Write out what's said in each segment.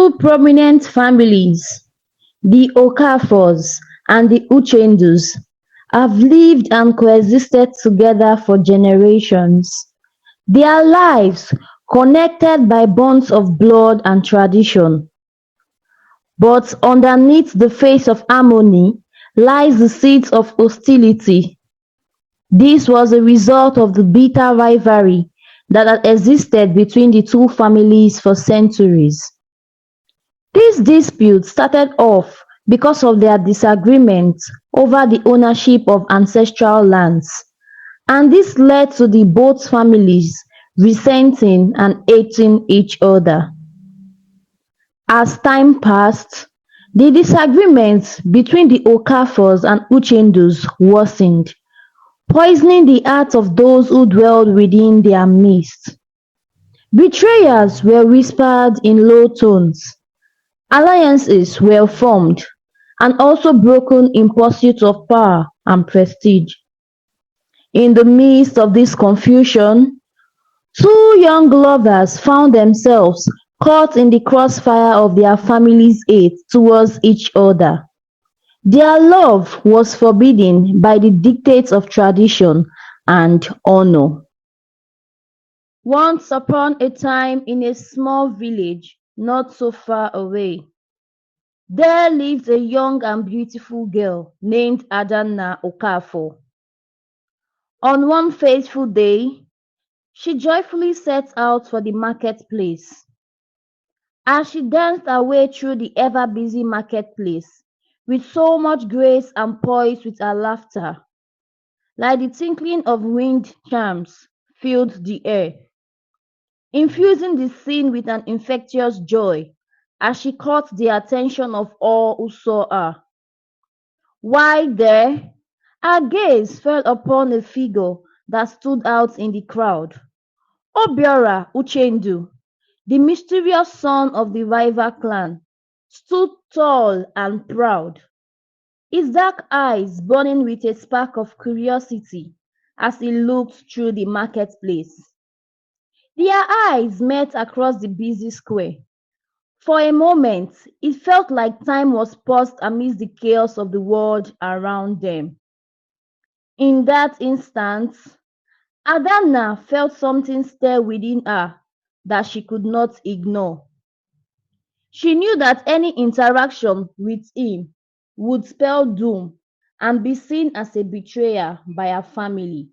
Two prominent families, the Okafors and the Uchendus, have lived and coexisted together for generations, their lives connected by bonds of blood and tradition. But underneath the face of harmony lies the seeds of hostility. This was a result of the bitter rivalry that had existed between the two families for centuries. This dispute started off because of their disagreement over the ownership of ancestral lands, and this led to the both families resenting and hating each other. As time passed, the disagreements between the Okafors and Uchendus worsened, poisoning the hearts of those who dwelled within their midst. Betrayals were whispered in low tones, alliances were formed and also broken in pursuit of power and prestige. In the midst of this confusion, two young lovers found themselves caught in the crossfire of their families' hate towards each other. Their love was forbidden by the dictates of tradition and honor. Once upon a time, in a small village not so far away, there lived a young and beautiful girl named Adanna Okafor. On one fateful day, she joyfully set out for the marketplace. As she danced her way through the ever-busy marketplace, with so much grace and poise with her laughter, like the tinkling of wind chimes filled the air, infusing the scene with an infectious joy as she caught the attention of all who saw her. While there, her gaze fell upon a figure that stood out in the crowd. Obiora Uchendu, the mysterious son of the rival clan, stood tall and proud, his dark eyes burning with a spark of curiosity as he looked through the marketplace. Their eyes met across the busy square. For a moment, it felt like time was paused amidst the chaos of the world around them. In that instant, Adanna felt something stir within her that she could not ignore. She knew that any interaction with him would spell doom and be seen as a betrayer by her family.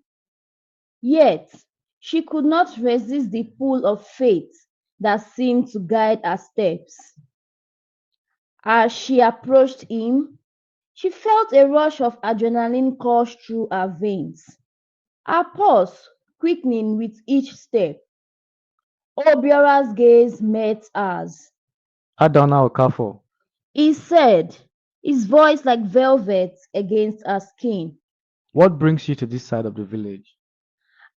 Yet, she could not resist the pull of fate that seemed to guide her steps. As she approached him, she felt a rush of adrenaline course through her veins, her pulse quickening with each step. Obiora's gaze met hers. Adanna Okafor, He said, his voice like velvet against her skin. what brings you to this side of the village?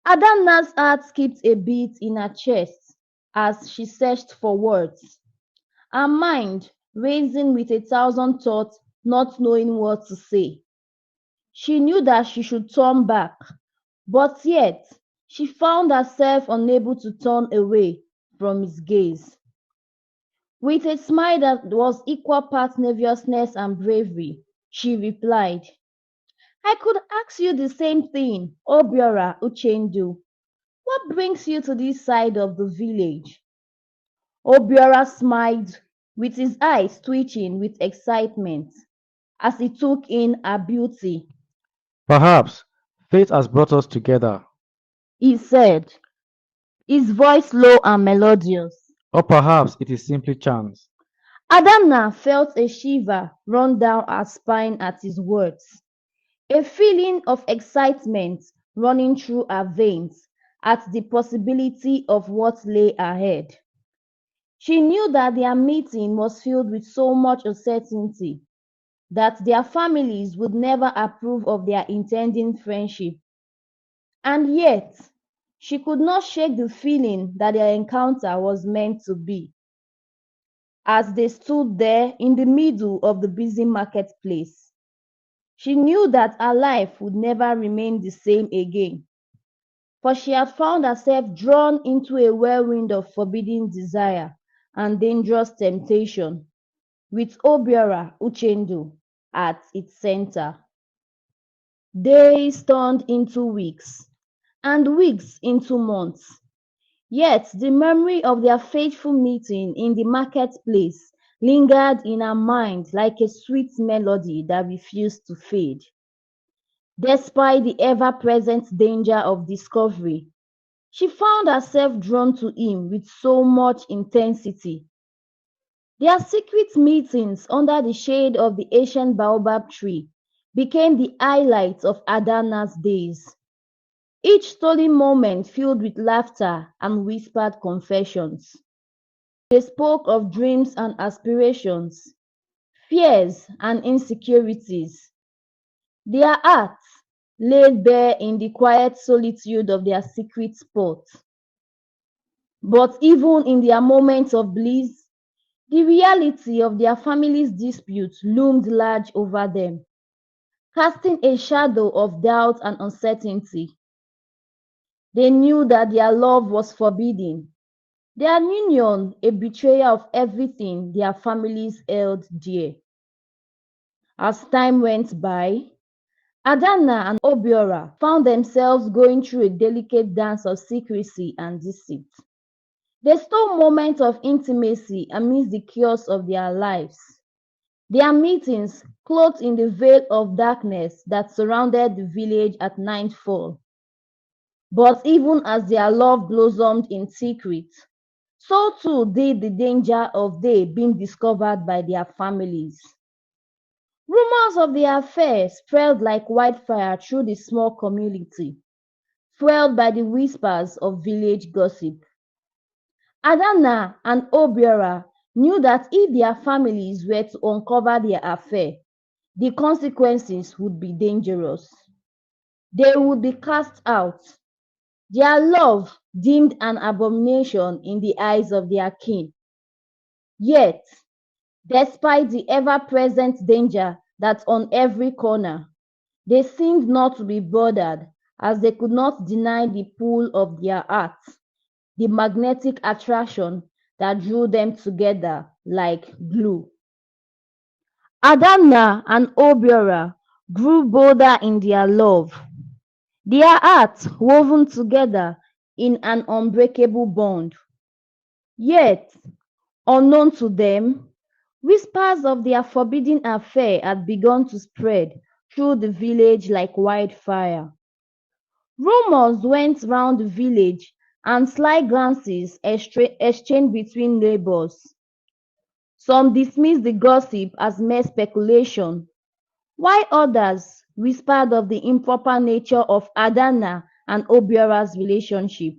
Adanna's heart skipped a beat in her chest as she searched for words, her mind racing with a thousand thoughts, not knowing what to say. She knew that she should turn back, but yet she found herself unable to turn away from his gaze. With a smile that was equal parts nervousness and bravery, she replied, I could ask you the same thing, Obiora Uchendu. What brings you to this side of the village? Obiora smiled, with his eyes twitching with excitement as he took in her beauty. Perhaps fate has brought us together, He said, his voice low and melodious. or perhaps it is simply chance. Adanna felt a shiver run down her spine at his words, a feeling of excitement running through her veins at the possibility of what lay ahead. She knew that their meeting was filled with so much uncertainty that their families would never approve of their intending friendship. And yet, she could not shake the feeling that their encounter was meant to be. As they stood there in the middle of the busy marketplace, she knew that her life would never remain the same again, for she had found herself drawn into a whirlwind of forbidden desire and dangerous temptation, with Obiora Uchendu at its center. Days turned into weeks, and weeks into months. Yet the memory of their fateful meeting in the marketplace lingered in her mind like a sweet melody that refused to fade. Despite the ever-present danger of discovery, she found herself drawn to him with so much intensity. Their secret meetings under the shade of the ancient baobab tree became the highlights of Adanna's days. Each stolen moment filled with laughter and whispered confessions. They spoke of dreams and aspirations, fears and insecurities. Their hearts laid bare in the quiet solitude of their secret spot. But even in their moments of bliss, the reality of their family's dispute loomed large over them, casting a shadow of doubt and uncertainty. They knew that their love was forbidden, their union a betrayal of everything their families held dear. As time went by, Adanna and Obiora found themselves going through a delicate dance of secrecy and deceit. They stole moments of intimacy amidst the chaos of their lives. Their meetings, clothed in the veil of darkness that surrounded the village at nightfall. But even as their love blossomed in secret, so too did the danger of they being discovered by their families. Rumors of the affair spread like wildfire through the small community, fueled by the whispers of village gossip. Adanna and Obiora knew that if their families were to uncover their affair, the consequences would be dangerous. They would be cast out, their love deemed an abomination in the eyes of their kin. Yet, despite the ever-present danger that's on every corner, they seemed not to be bothered, as they could not deny the pull of their hearts, the magnetic attraction that drew them together like glue. Adanna and Obiora grew bolder in their love, their hearts woven together in an unbreakable bond. Yet, unknown to them, whispers of their forbidden affair had begun to spread through the village like wildfire. Rumors went round the village and sly glances exchanged between neighbors. Some dismissed the gossip as mere speculation, while others whispered of the improper nature of Adanna and Obiora's relationship.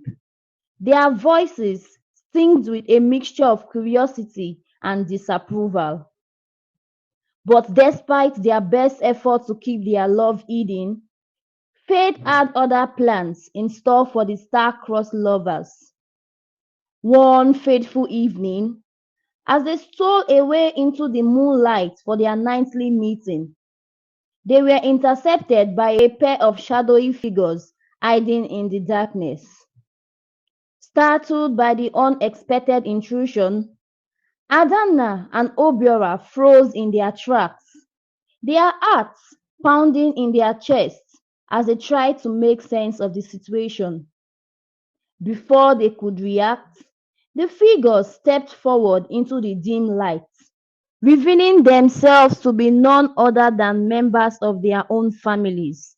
Their voices tinged with a mixture of curiosity and disapproval. But despite their best effort to keep their love hidden, fate had other plans in store for the star-crossed lovers. One fateful evening, as they stole away into the moonlight for their nightly meeting, they were intercepted by a pair of shadowy figures hiding in the darkness. Startled by the unexpected intrusion, Adanna and Obiora froze in their tracks, their hearts pounding in their chests as they tried to make sense of the situation. Before they could react, the figures stepped forward into the dim light, revealing themselves to be none other than members of their own families.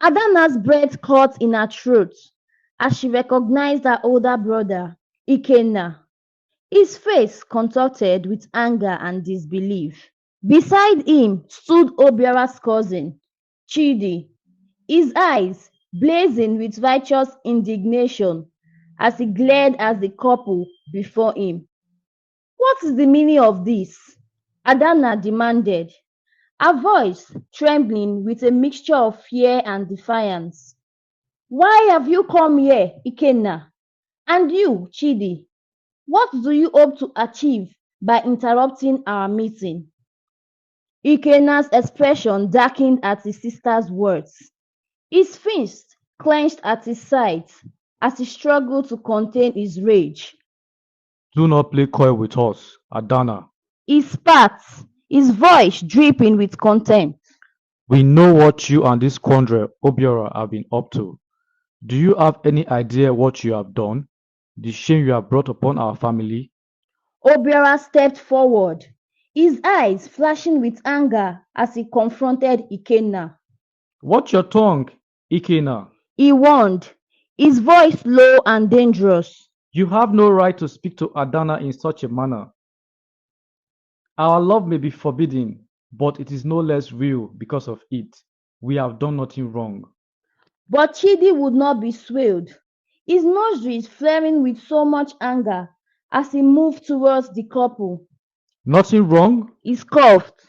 Adanna's breath caught in her throat as she recognized her older brother, Ikenna, his face contorted with anger and disbelief. Beside him stood Obiora's cousin, Chidi, his eyes blazing with righteous indignation as he glared at the couple before him. "What is the meaning of this?" Adanna demanded, her voice trembling with a mixture of fear and defiance. "Why have you come here, Ikenna? And you, Chidi, what do you hope to achieve by interrupting our meeting?" Ikenna's expression darkened at his sister's words. His fist clenched at his sides as he struggled to contain his rage. Do not play coy with us, Adanna. He spat, his voice dripping with contempt. We know what you and this scoundrel Obiora have been up to. Do you have any idea what you have done? The shame you have brought upon our family? Obiora stepped forward, his eyes flashing with anger as he confronted Ikenna. Watch your tongue, Ikena. He warned, his voice low and dangerous. You have no right to speak to Adanna in such a manner. Our love may be forbidden, but it is no less real because of it. We have done nothing wrong. But Chidi would not be swayed, his nostrils flaring with so much anger as he moved towards the couple. Nothing wrong? He scoffed.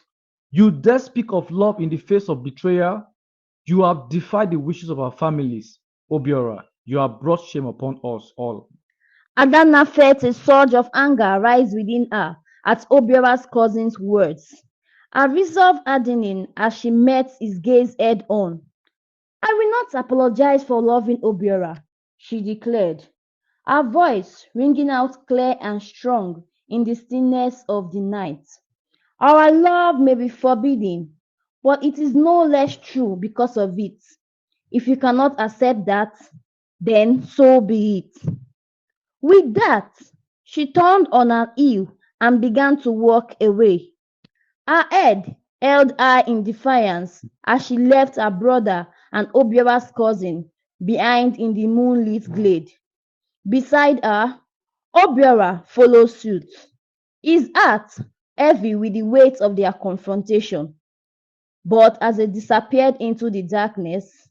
You dare speak of love in the face of betrayal? You have defied the wishes of our families. Obiora, you have brought shame upon us all. Adanna felt a surge of anger rise within her at Obiora's cousin's words. Her resolve hardening as she met his gaze head on. I will not apologize for loving Obiora, she declared, her voice ringing out clear and strong in the stillness of the night. Our love may be forbidden, but it is no less true because of it. If you cannot accept that, then so be it. With that, she turned on her heel and began to walk away. Her head held high in defiance as she left her brother and Obiora's cousin behind in the moonlit glade. Beside her, Obiora followed suit, his heart heavy with the weight of their confrontation. But as they disappeared into the darkness,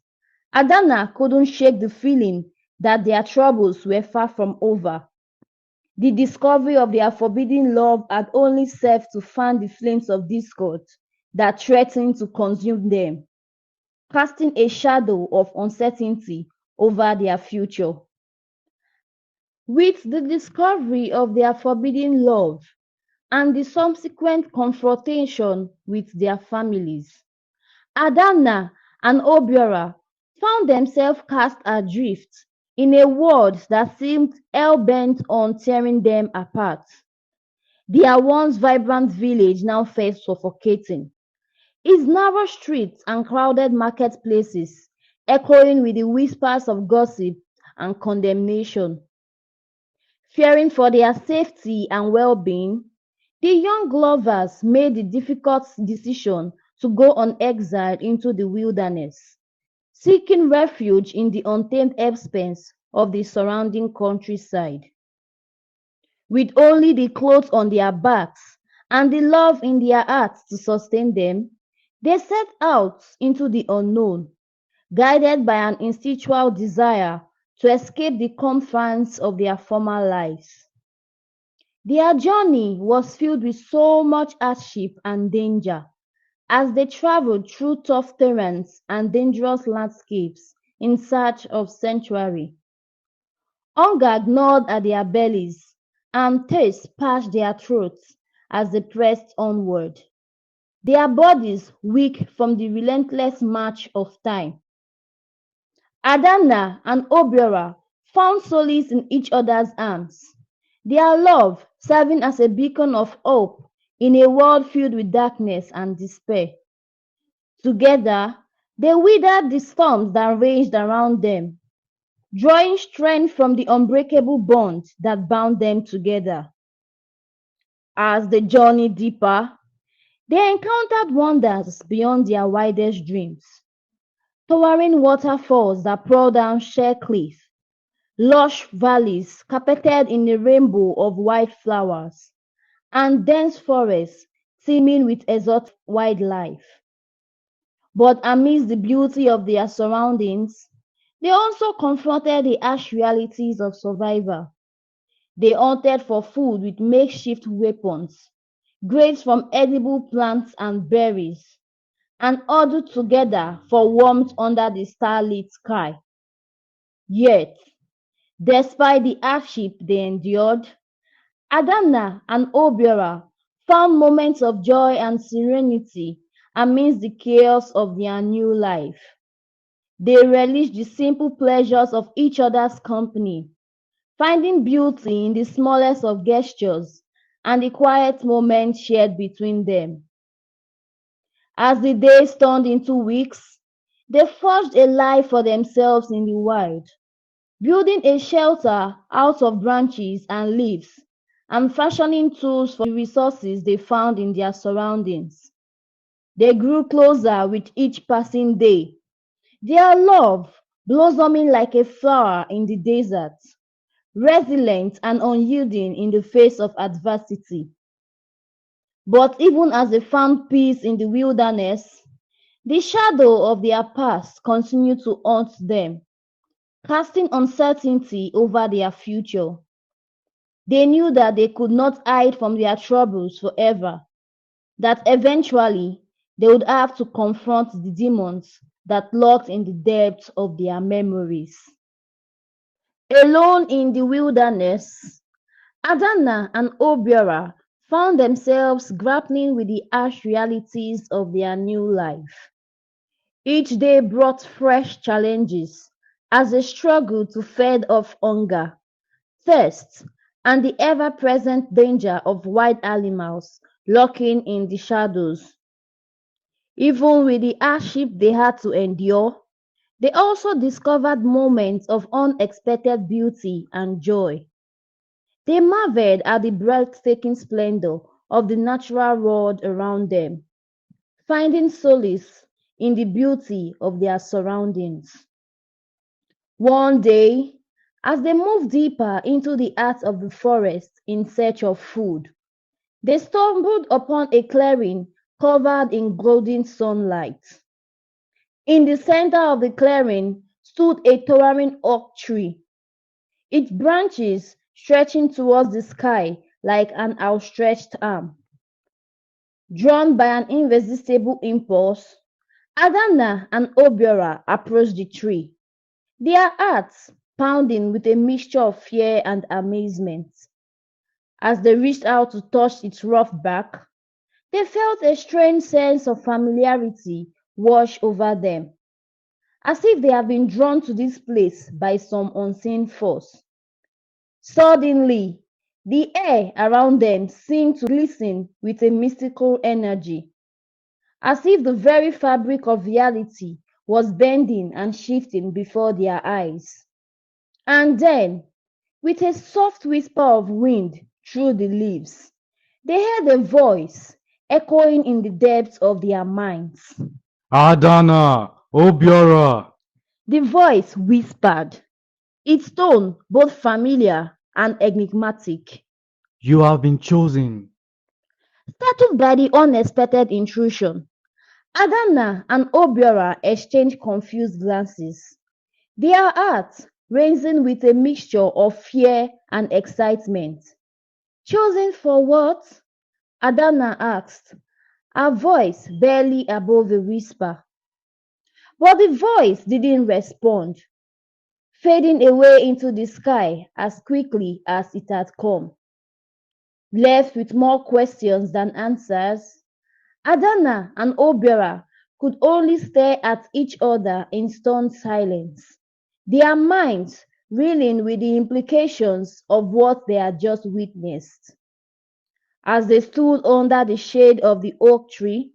Adanna couldn't shake the feeling that their troubles were far from over. The discovery of their forbidden love had only served to fan the flames of discord that threatened to consume them, casting a shadow of uncertainty over their future. With the discovery of their forbidden love and the subsequent confrontation with their families, Adanna and Obiora found themselves cast adrift in a world that seemed hell-bent on tearing them apart. Their once vibrant village now felt suffocating, its narrow streets and crowded marketplaces echoing with the whispers of gossip and condemnation. Fearing for their safety and well-being, the young lovers made the difficult decision to go on exile into the wilderness, seeking refuge in the untamed expanse of the surrounding countryside. With only the clothes on their backs and the love in their hearts to sustain them, they set out into the unknown, guided by an instinctual desire to escape the confines of their former lives. Their journey was filled with so much hardship and danger as they traveled through tough terrains and dangerous landscapes in search of sanctuary. Hunger gnawed at their bellies, and thirst parched their throats as they pressed onward, their bodies weak from the relentless march of time. Adanna and Obiora found solace in each other's arms, their love serving as a beacon of hope in a world filled with darkness and despair. Together, they weathered the storms that raged around them, drawing strength from the unbreakable bond that bound them together. As they journeyed deeper, they encountered wonders beyond their wildest dreams. Towering waterfalls that pour down sheer cliffs, lush valleys carpeted in a rainbow of white flowers, and dense forests teeming with exotic wildlife. But amidst the beauty of their surroundings, they also confronted the harsh realities of survival. They hunted for food with makeshift weapons, grapes from edible plants and berries, and huddled together for warmth under the starlit sky. Yet, despite the hardship they endured, Adanna and Obiora found moments of joy and serenity amidst the chaos of their new life. They relished the simple pleasures of each other's company, finding beauty in the smallest of gestures and the quiet moments shared between them. As the days turned into weeks, they forged a life for themselves in the wild, building a shelter out of branches and leaves and fashioning tools for the resources they found in their surroundings. They grew closer with each passing day, their love blossoming like a flower in the desert, resilient and unyielding in the face of adversity. But even as they found peace in the wilderness, the shadow of their past continued to haunt them, casting uncertainty over their future. They knew that they could not hide from their troubles forever, that eventually they would have to confront the demons that lurked in the depths of their memories. Alone in the wilderness, Adanna and Obiora found themselves grappling with the harsh realities of their new life. Each day brought fresh challenges as they struggled to fend off hunger, thirst, and the ever-present danger of wild animals lurking in the shadows. Even with the hardship they had to endure, they also discovered moments of unexpected beauty and joy. They marveled at the breathtaking splendor of the natural world around them, finding solace in the beauty of their surroundings. One day, as they moved deeper into the heart of the forest in search of food, they stumbled upon a clearing covered in golden sunlight. In the center of the clearing stood a towering oak tree, its branches stretching towards the sky like an outstretched arm. Drawn by an irresistible impulse, Adanna and Obiora approached the tree, their hearts pounding with a mixture of fear and amazement. As they reached out to touch its rough bark, they felt a strange sense of familiarity wash over them, as if they had been drawn to this place by some unseen force. Suddenly, the air around them seemed to glisten with a mystical energy, as if the very fabric of reality was bending and shifting before their eyes. And then, with a soft whisper of wind through the leaves, they heard a voice echoing in the depths of their minds. Adanna, Obiora, The voice whispered, its tone both familiar and enigmatic. you have been chosen. Startled by the unexpected intrusion, Adanna and Obiora exchanged confused glances, their hearts racing with a mixture of fear and excitement. Chosen for what? Adanna asked, her voice barely above a whisper. But the voice didn't respond, fading away into the sky as quickly as it had come. Left with more questions than answers, Adanna and Obiora could only stare at each other in stunned silence, their minds reeling with the implications of what they had just witnessed. As they stood under the shade of the oak tree,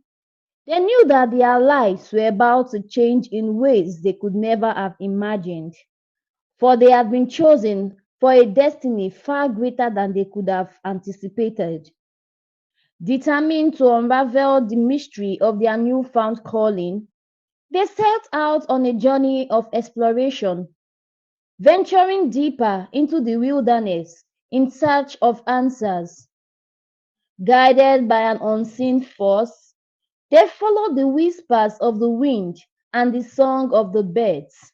they knew that their lives were about to change in ways they could never have imagined, for they had been chosen for a destiny far greater than they could have anticipated. Determined to unravel the mystery of their newfound calling, they set out on a journey of exploration, venturing deeper into the wilderness in search of answers. Guided by an unseen force, they followed the whispers of the wind and the song of the birds,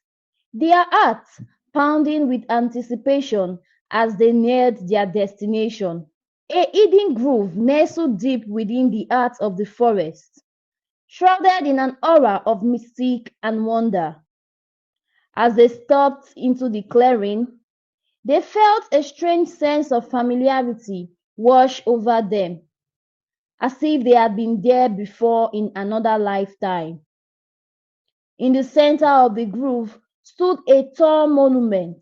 their hearts pounding with anticipation as they neared their destination. A hidden grove nestled deep within the heart of the forest, shrouded in an aura of mystique and wonder. As they stepped into the clearing, they felt a strange sense of familiarity wash over them, as if they had been there before in another lifetime. In the center of the grove stood a tall monument,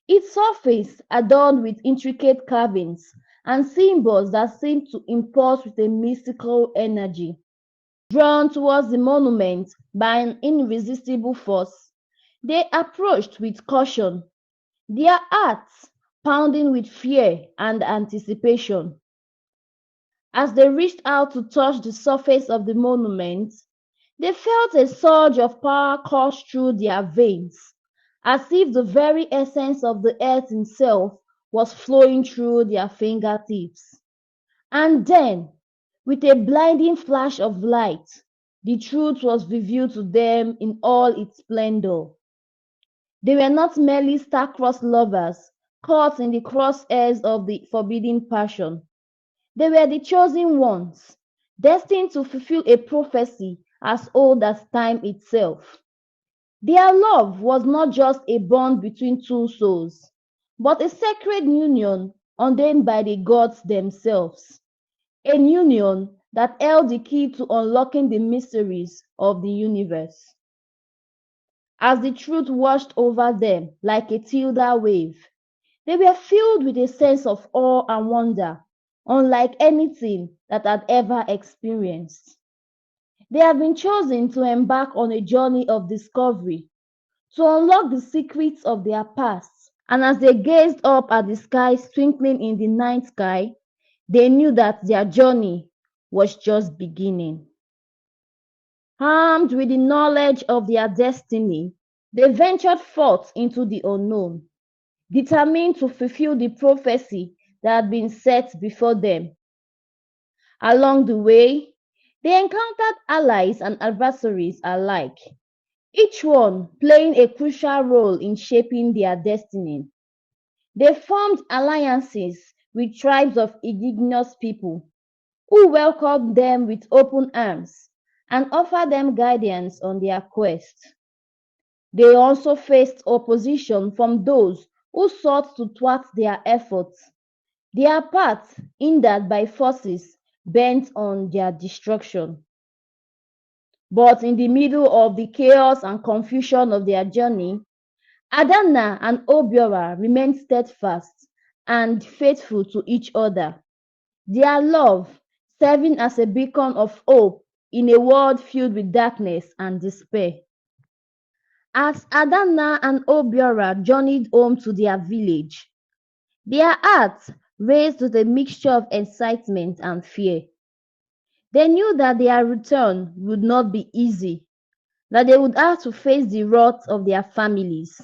Its surface adorned with intricate carvings and symbols that seemed to impulse with a mystical energy. Drawn towards the monument by an irresistible force, they approached with caution, their hearts pounding with fear and anticipation. As they reached out to touch the surface of the monument, they felt a surge of power course through their veins, as if the very essence of the earth itself was flowing through their fingertips. And then, with a blinding flash of light, the truth was revealed to them in all its splendor. They were not merely star-crossed lovers caught in the crosshairs of the forbidden passion. They were the chosen ones, destined to fulfill a prophecy as old as time itself. Their love was not just a bond between two souls, but a sacred union ordained by the gods themselves, a union that held the key to unlocking the mysteries of the universe. As the truth washed over them like a tidal wave, they were filled with a sense of awe and wonder, unlike anything that had ever experienced. They had been chosen to embark on a journey of discovery, to unlock the secrets of their past. And as they gazed up at the skies twinkling in the night sky, they knew that their journey was just beginning. Armed with the knowledge of their destiny, they ventured forth into the unknown, determined to fulfill the prophecy that had been set before them. Along the way, they encountered allies and adversaries alike, each one playing a crucial role in shaping their destiny. They formed alliances with tribes of indigenous people who welcomed them with open arms and offered them guidance on their quest. They also faced opposition from those who sought to thwart their efforts, their path hindered by forces bent on their destruction. But in the middle of the chaos and confusion of their journey, Adanna and Obiora remained steadfast and faithful to each other, their love serving as a beacon of hope in a world filled with darkness and despair. As Adanna and Obiora journeyed home to their village, their hearts raced with a mixture of excitement and fear. They knew that their return would not be easy, that they would have to face the wrath of their families.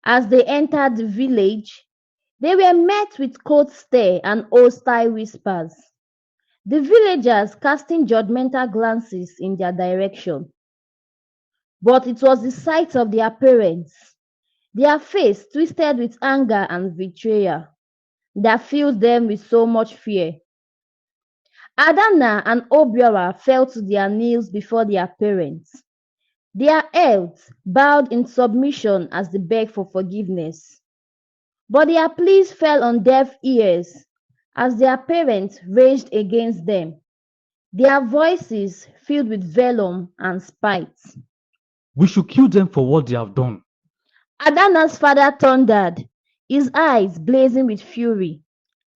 As they entered the village, they were met with cold stare and hostile whispers, the villagers casting judgmental glances in their direction. But it was the sight of their parents, their face twisted with anger and betrayal, that filled them with so much fear. Adanna and Obiora fell to their knees before their parents, their heads bowed in submission as they begged for forgiveness. But their pleas fell on deaf ears as their parents raged against them, their voices filled with venom and spite. We should kill them for what they have done. Adanna's father thundered, his eyes blazing with fury.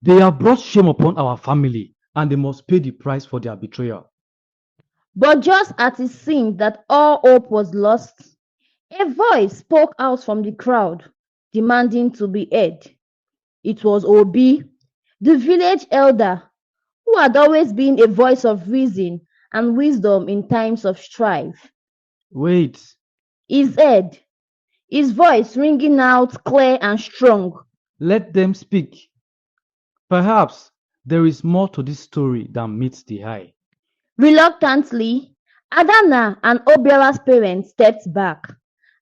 They have brought shame upon our family, and they must pay the price for their betrayal. But just as it seemed that all hope was lost, a voice spoke out from the crowd, demanding to be heard. It was Obi, the village elder, who had always been a voice of reason and wisdom in times of strife. Wait, He said, his voice ringing out clear and strong. let them speak. Perhaps there is more to this story than meets the eye. Reluctantly, Adanna and Obiora's parents stepped back,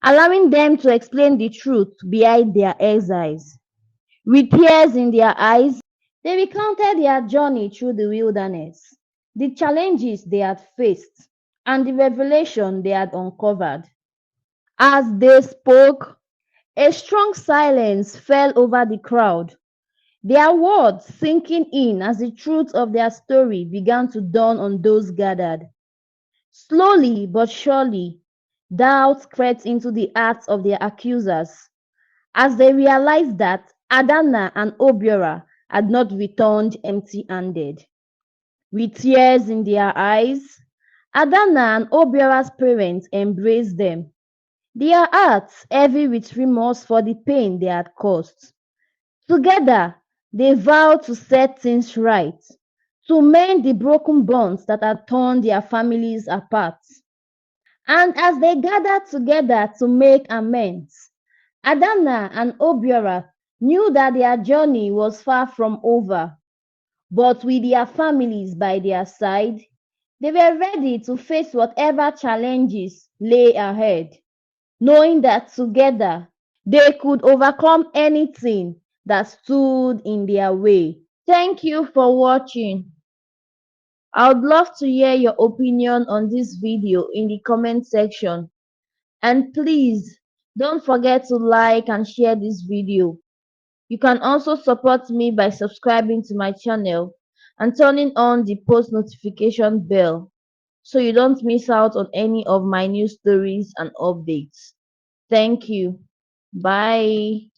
allowing them to explain the truth behind their exiles. With tears in their eyes, they recounted their journey through the wilderness, the challenges they had faced, and the revelation they had uncovered. As they spoke, a strong silence fell over the crowd, their words sinking in as the truth of their story began to dawn on those gathered. Slowly but surely, doubt crept into the hearts of their accusers, as they realized that Adanna and Obiora had not returned empty-handed. With tears in their eyes, Adanna and Obiora's parents embraced them, their hearts heavy with remorse for the pain they had caused. Together, they vowed to set things right, to mend the broken bonds that had torn their families apart. And as they gathered together to make amends, Adanna and Obiora knew that their journey was far from over, but with their families by their side, they were ready to face whatever challenges lay ahead, knowing that together they could overcome anything that stood in their way. Thank you for watching. I would love to hear your opinion on this video in the comment section. And please don't forget to like and share this video. You can also support me by subscribing to my channel and turning on the post notification bell so you don't miss out on any of my new stories and updates. Thank you. Bye.